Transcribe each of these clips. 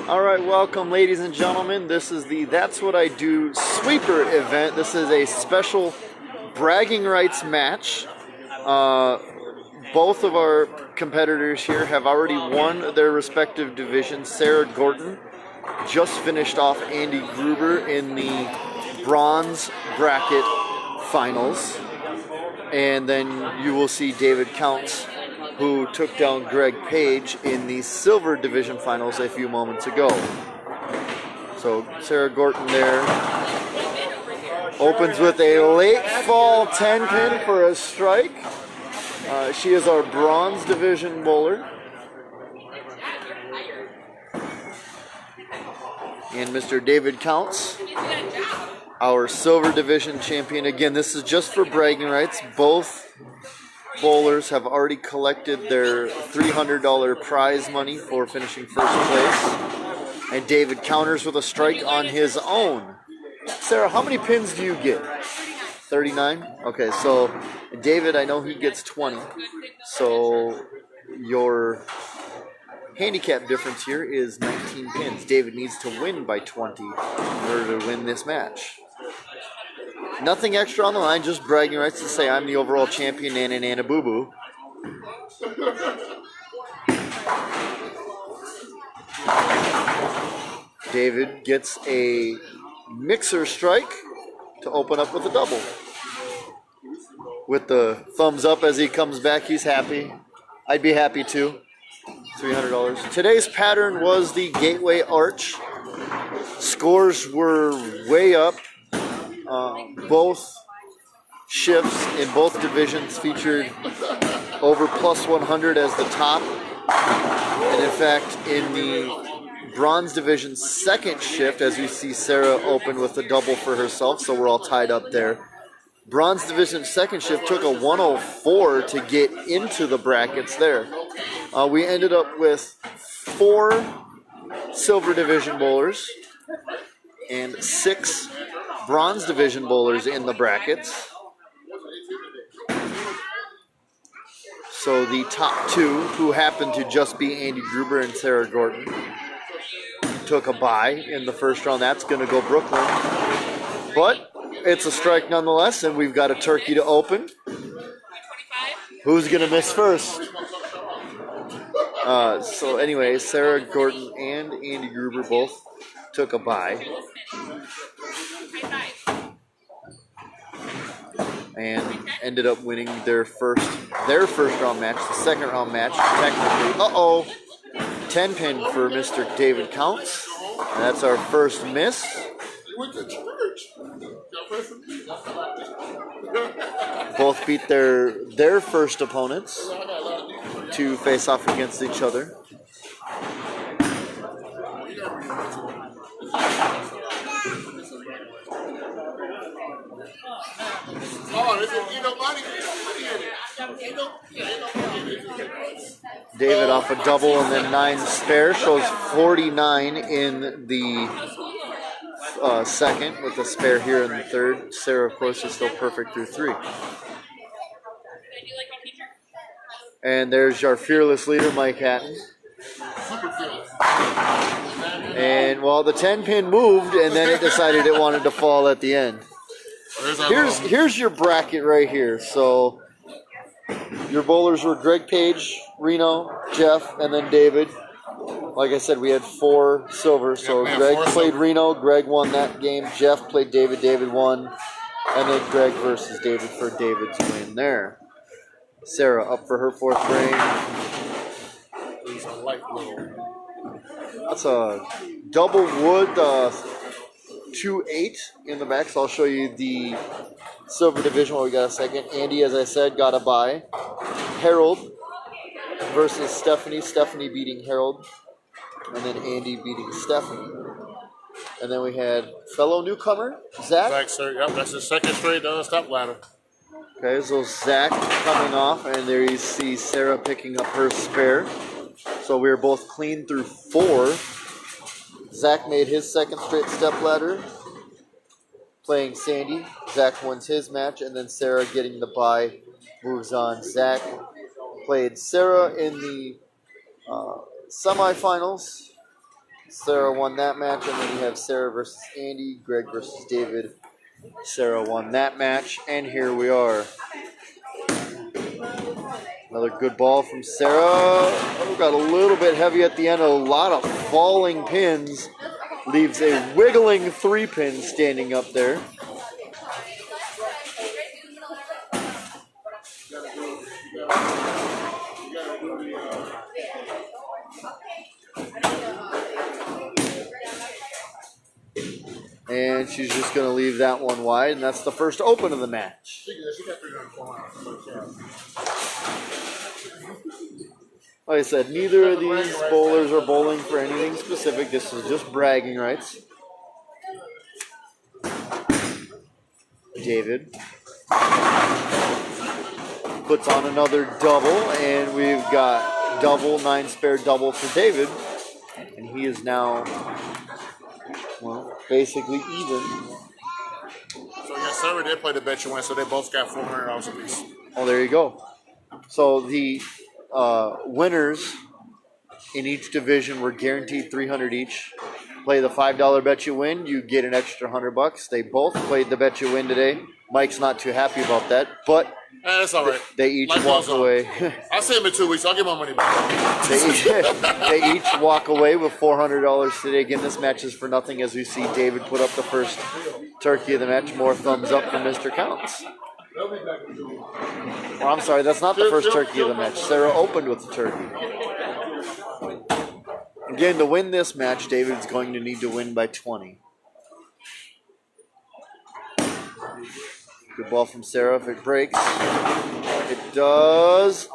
All right, welcome, ladies and gentlemen. This is the That's What I Do Sweeper event. This is a special bragging rights match. Both of our competitors here have already won their respective divisions. Sara Gorton just finished off Andy Gruber in the bronze bracket finals. And then you will see David Counce, who took down Greg Page in the silver division finals a few moments ago. So Sara Gorton there opens with a late fall 10 pin for a strike. She is our bronze division bowler. And Mr. David Counce, our silver division champion. Again, this is just for bragging rights. Both bowlers have already collected their $300 prize money for finishing first place. And David counters with a strike on his own. Sara, how many pins do you get? 39? Okay, so David, I know he gets 20. So your handicap difference here is 19 pins. David needs to win by 20 in order to win this match. Nothing extra on the line, just bragging rights to say I'm the overall champion, Nana Nana Boo Boo. David gets a mixer strike to open up with a double. With the thumbs up as he comes back, he's happy. I'd be happy too. $300. Today's pattern was the Gateway Arch. Scores were way up. Both shifts in both divisions featured over plus 100 as the top. And in fact, in the bronze division's second shift, as you see Sara open with a double for herself, so we're all tied up there. Bronze division's second shift took a 104 to get into the brackets there. We ended up with 4 silver division bowlers and 6 bronze division bowlers in the brackets. So the top 2, who happened to just be Andy Gruber and Sara Gorton, took a bye in the first round. That's going to go Brooklyn. But it's a strike nonetheless, and we've got a turkey to open. Who's going to miss first? So anyway, Sara Gorton and Andy Gruber both took a bye. And ended up winning their first round match, the second round match, technically. 10 pin for Mr. David Counce. And that's our first miss. Both beat their first opponents to face off against each other. David off a double and then 9 spare, shows 49 in the second with a spare here in the third. Sara, of course, is still perfect through 3. And there's our fearless leader, Mike Hatton. And well, the 10 pin moved and then it decided it wanted to fall at the end. Here's your bracket right here. So your bowlers were Greg Page, Reno, Jeff, and then David. Like I said, we had 4 silver. So Greg played Reno, Greg won that game. Jeff played David, David won. And then Greg versus David for David's win there. Sara up for her 4th ring. That's a double wood 2-8 in the back. So I'll show you the silver division while we got a second. Andy, as I said, got a bye. Harold versus Stephanie. Stephanie beating Harold. And then Andy beating Stephanie. And then we had fellow newcomer, Zach. Zach, sir. Yep, that's his second straight step ladder. Okay, so Zach coming off, and there you see Sara picking up her spare. So we were both clean through 4. Zach made his second straight step ladder, playing Sandy. Zach wins his match, and then Sara getting the bye moves on. Zach played Sara in the semifinals, Sara won that match, and then you have Sara versus Andy, Greg versus David. Sara won that match, and here we are. Another good ball from Sara. Oh, got a little bit heavy at the end. A lot of falling pins. Leaves a wiggling 3-pin standing up there. And she's just going to leave that one wide, and that's the first open of the match. Like I said, neither of these bowlers are bowling for anything specific. This is just bragging rights. David puts on another double, and we've got double, 9-spare double for David. And he is now, well, basically even. So yeah, Sara did play the bet you win, so they both got $400 apiece. Oh, there you go. So the winners in each division were guaranteed $300 each. Play the $5 bet you win, you get an extra $100. They both played the bet you win today. Mike's not too happy about that, but that's all right. They each walk away. I'll see him in 2 weeks. I'll get my money back. They each walk away with $400 today. Again, this match is for nothing as we see David put up the first turkey of the match. More thumbs up from Mr. Counce. Well, I'm sorry, that's not the first turkey of the match. Sara opened with the turkey. Again, to win this match, David's going to need to win by 20. Good ball from Sara. If it breaks, it does.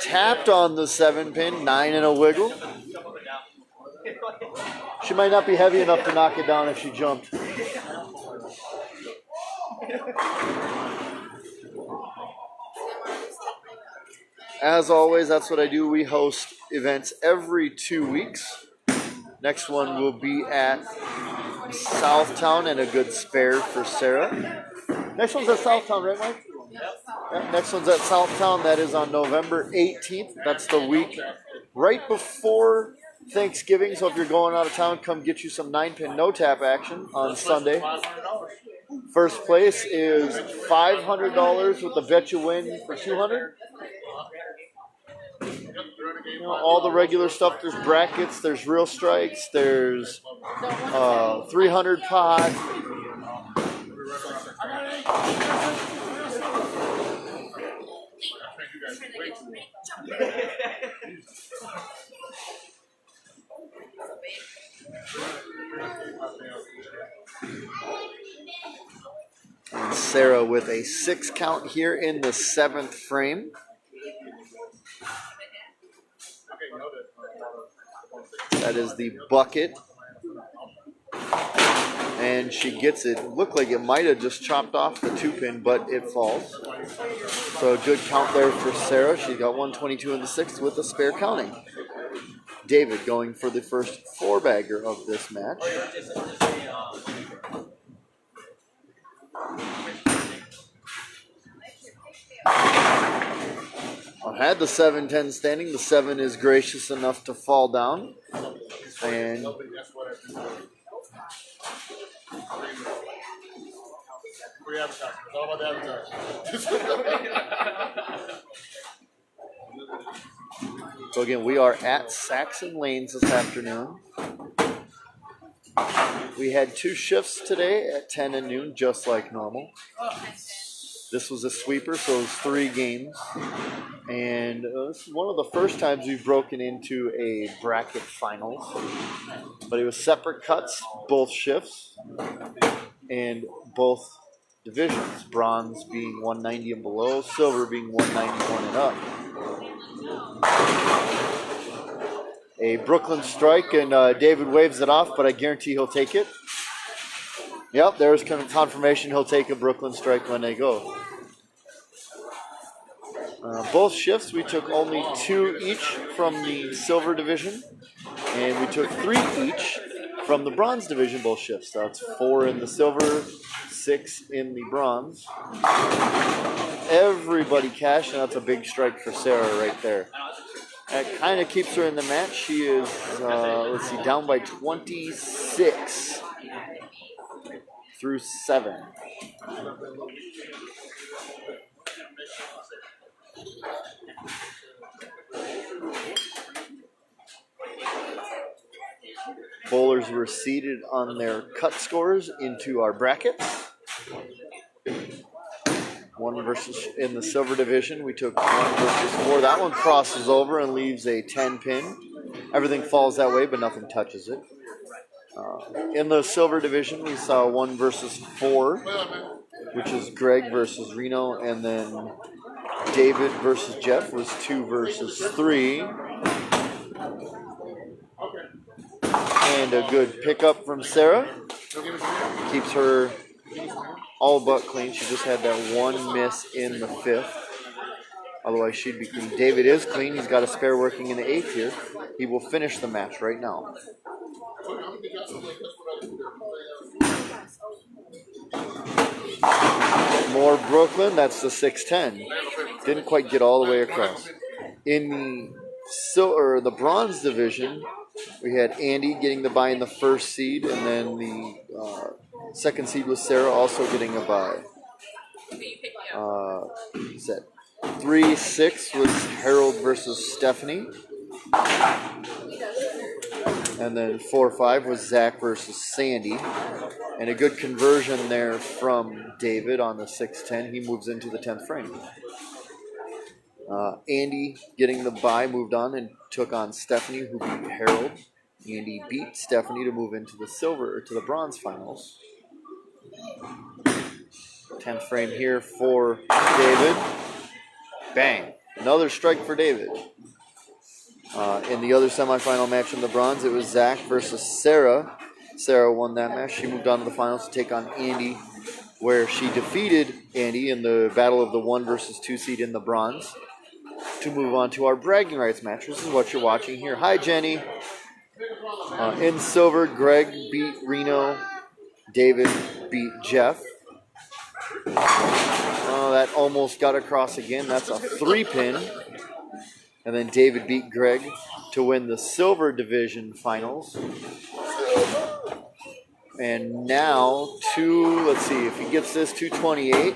Tapped on the 7-pin, 9 and a wiggle. She might not be heavy enough to knock it down if she jumped. As always, that's what I do. We host events every 2 weeks. Next one will be at Southtown, and a good spare for Sara. Next one's at Southtown, right, Mike? Yeah, next one's at Southtown. That is on November 18th. That's the week right before Thanksgiving. So if you're going out of town, come get you some 9-pin no-tap action on Sunday. First place is $500 with the bet you win for $200. You know, all the regular stuff. There's brackets, there's real strikes, there's 300 pot. And Sara with a 6 count here in the 7th frame. That is the bucket. And she gets it. Looked like it might have just chopped off the 2-pin, but it falls. So a good count there for Sara. She got 122 in the 6th with a spare counting. David going for the first 4-bagger of this match. I had the 7-10 standing. The 7 is gracious enough to fall down. And so again, we are at Saxon Lanes this afternoon. We had 2 shifts today at 10 and noon, just like normal. This was a sweeper, so it was 3 games. And this is one of the first times we've broken into a bracket finals. But it was separate cuts, both shifts, and both divisions. Bronze being 190 and below, silver being 191 and up. A Brooklyn strike, and David waves it off, but I guarantee he'll take it. Yep, there's confirmation he'll take a Brooklyn strike when they go. Both shifts, we took only 2 each from the silver division, and we took 3 each from the bronze division, both shifts. That's 4 in the silver, 6 in the bronze. Everybody cashed, and that's a big strike for Sara right there. That kind of keeps her in the match. She is, let's see, down by 26 through 7. Bowlers were seated on their cut scores into our brackets. One versus in the silver division, we took 1 versus 4. That one crosses over and leaves a 10 pin. Everything falls that way, but nothing touches it. In the silver division, we saw 1 versus 4, which is Greg versus Reno, and then David versus Jeff was 2 versus 3. And a good pickup from Sara. Keeps her all but clean. She just had that 1 miss in the 5th. Otherwise, she'd be clean. David is clean. He's got a spare working in the 8th here. He will finish the match right now. More Brooklyn. That's the 610. Didn't quite get all the way across. In the bronze division, we had Andy getting the bye in the 1st seed, and then the 2nd seed was Sara also getting a bye. What's that? 3-6 was Harold versus Stephanie. And then 4-5 was Zach versus Sandy. And a good conversion there from David on the 6-10. He moves into the 10th frame. Andy getting the bye moved on and took on Stephanie, who beat Harold. Andy beat Stephanie to move into the silver or to the bronze finals. 10th frame here for David. Bang. Another strike for David. In the other semifinal match in the bronze, it was Zach versus Sara. Sara won that match. She moved on to the finals to take on Andy, where she defeated Andy in the battle of the 1 versus 2 seed in the bronze. To move on to our bragging rights match. This is what you're watching here. Hi, Jenny. In silver, Greg beat Reno. David beat Jeff. That almost got across again. That's a 3-pin. And then David beat Greg to win the silver division finals. And now let's see, if he gets this, 228.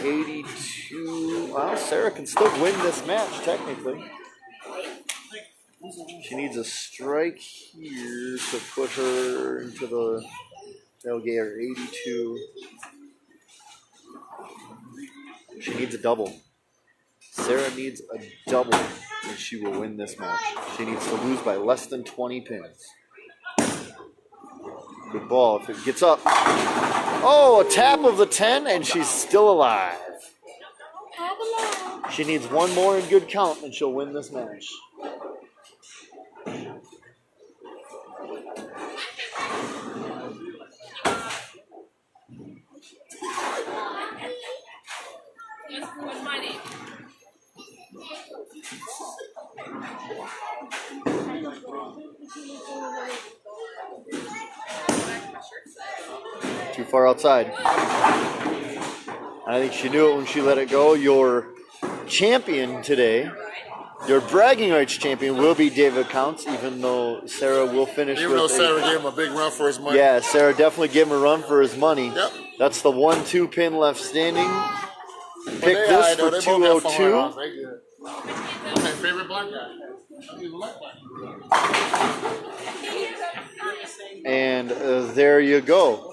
82. Well, Sara can still win this match, technically. She needs a strike here to put her into the tailgate, 82. She needs a double. Sara needs a double, and she will win this match. She needs to lose by less than 20 pins. Good ball if it gets up. Oh, a tap of the 10, and she's still alive. She needs 1 more in good count, and she'll win this match. Too far outside. I think she knew it when she let it go. Your champion today, your bragging rights champion, will be David Counce, even though Sara will finish. Even though Sara gave him a big run for his money. Yeah, Sara definitely gave him a run for his money. Yep. That's the 1-2 pin left standing. Pick this for 202. My favorite black guy. And there you go.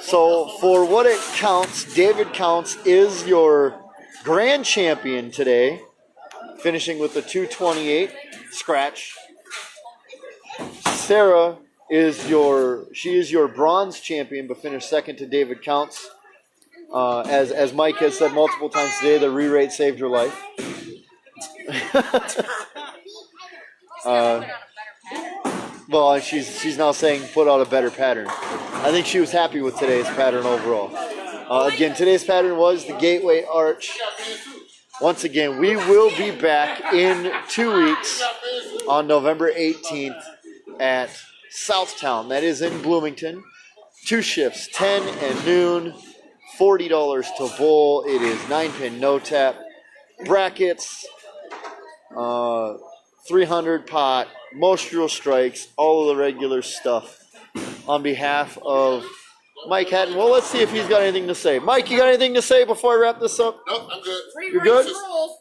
So for what it counts, David Counce is your grand champion today, finishing with the 228 scratch. Sara is your bronze champion, but finished second to David Counce. As Mike has said multiple times today, the re-rate saved her life. Well, she's now saying put out a better pattern. I think she was happy with today's pattern overall. Again, today's pattern was the Gateway Arch. Once again, we will be back in 2 weeks on November 18th at Southtown. That is in Bloomington. 2 shifts, 10 and noon, $40 to bowl. It is 9-pin no tap. Brackets. 300 pot, most drill strikes, all of the regular stuff. On behalf of Mike Hatton, well, let's see if he's got anything to say. Mike, you got anything to say before I wrap this up? Nope, I'm good. You're good?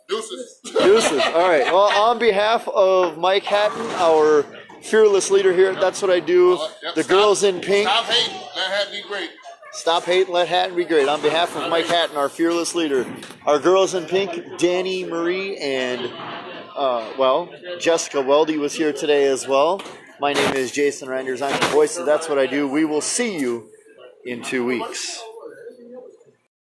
Deuces. Deuces. All right. Well, on behalf of Mike Hatton, our fearless leader here, that's what I do. The girls in pink. Stop hating. Let Hatton be great. Stop hating, let Hatton be great. On behalf of Mike Hatton, our fearless leader, our girls in pink, Danny, Marie, and, Jessica Weldy was here today as well. My name is Jason Reinders. I'm the voice of That's What I Do. We will see you in 2 weeks.